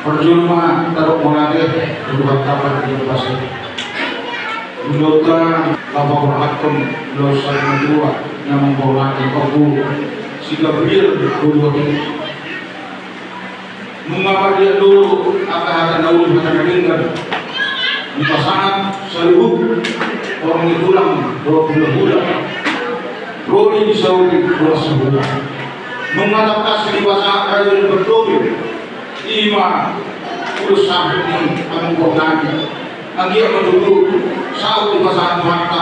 perjuma taruk mengalir dua kapan di pasir Dota lapor hakim dosa kedua yang membawa kabu sehingga bir dulu mengapa dia dulu akan dahulu akan dengar di pasangan seluruh orang itulah 20 bulan Rodi di Saudi 2 bulan mengadaptasi di pasangan kerajaan berdoa 50 sampai ini mengumpulkan Anggia menduduk sahut di pasangan mata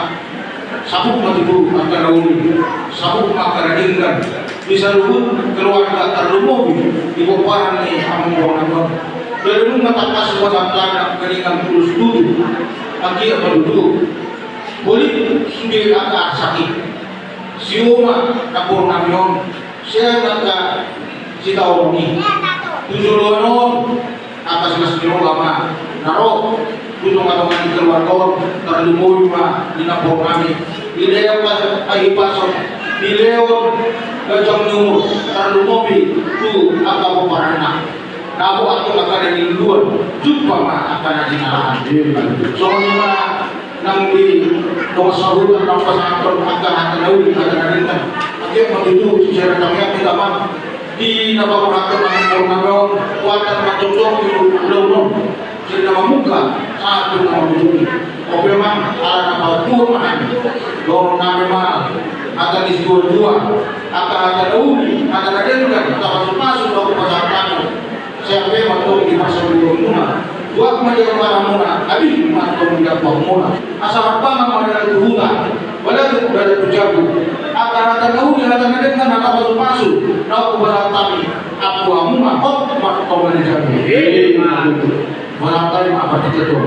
sabuk menduduk akan dahulu sabuk akan dengar bisa lubut keluarga terlumur di boparan ni mengumpulkan dari rumah tak kasih wajah tanah keringkan tulus duduk Anggia menduduk boleh sudah agak sakit siuma kapur namion saya agak cita orang ini tujuh lonon atas masjid lama naro tujuh katakan di keluarga terlalu murah di napor kami di leon pagi pasok di leon gajang nyumur terlalu mobil tu apa peparana kamu atau akan di luar jumpa mah akan di narahan soalnya nang di nomor sahur atau pasangan akan dahulu akan dia begitu secara kami tidak mah di nama orang orang kuatan macam belum sudah membuka satu nama bujuni memang ala nama Tuhan dorong nama akan disebut dua akan ada dahulu akan ada juga kita masuk ke pasangan siapa yang mau di masa berumur buat menjadi para muna, habis masuk menjadi muna. Asal apa nama dari Tuhan, walau dari tujabu. Akan ada tahu yang ada dengan akan masuk. Tahu kepada kami, aku muna, kok masuk kau menjadi. Walau tadi apa itu?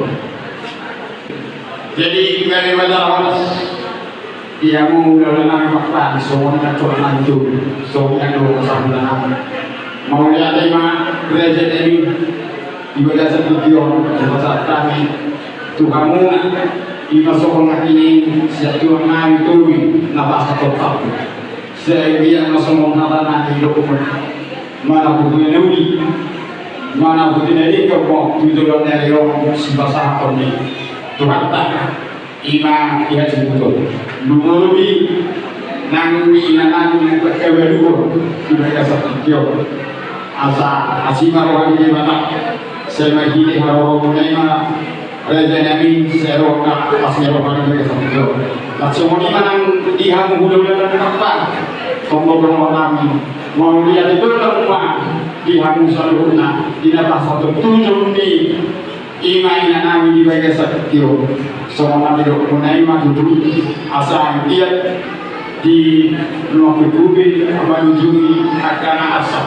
Jadi dari mana dia mau dalam fakta, semuanya cuma lanjut, semuanya dua kesabaran. Mau lihat lima gereja ini. Ibadah setujuan sebab kami Tuhanmu di masuk ini setiap Tuhan kami tuwi nafas tetap sehingga masuk nafas nanti dokumen mana butuhnya nuri mana butuhnya ini kau tujuan dari orang sebasa kami Tuhan tak ima dia sebutkan nuri nangui nanang keweduan ibadah setujuan asa asimar wajib mata saya begini kalau mengenai Raja Nabi saya rohkan pasnya rohkan mereka sampai langsung ini manang dihamu bulan-bulan apa tombol kami mau lihat itu rumah dihamu selalunya tidak satu tujuh ni iman nami di bagian sakitio semua nabi dok mengenai mah dulu asal dia di rumah berkubi menunjukkan akan asal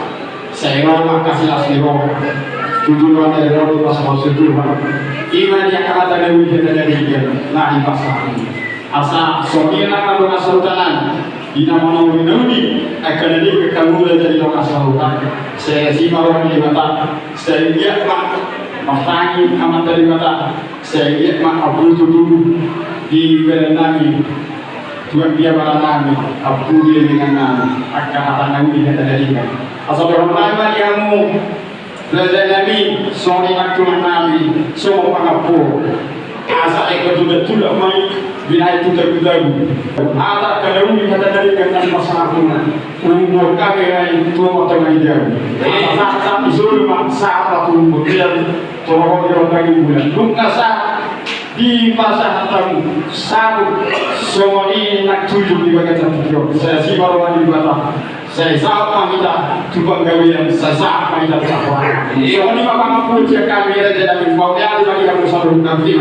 saya rohkan kasih asli rohkan tujuan dari roh pas masuk Tuhan. Iman yang kata dari wujud dari dia, nah di pasal ini. Asa soalnya kalau sultanan, di nama Nabi akan ada ketemu dari lokasi sultan. Saya simak orang di mata, saya lihat mak makangi amat dari mata, saya lihat mak Abdul dulu di Nabi. Tuhan dia barang Nabi, Abdul dia dengan Nabi, akan ada Nabi dari dia. Asal orang lain kamu. Raja Nabi, sore waktu Nabi, semua pengapu. Asal ekor sudah main, bina itu tergudagu. Ada kalau ini kata dari kata masalah umur kami itu atau menjauh. Asal disuruh maksa apa pun kemudian tolong dia lagi bulan. Bukan sah di pasar tamu sabuk semua ini nak tujuh di bagian satu. Saya si baru di batas. Saya sama kita coba gawian saya sama kita berapa. Ini apa kamu punya kami ada dalam bawah yang bagi kamu selalu nanti.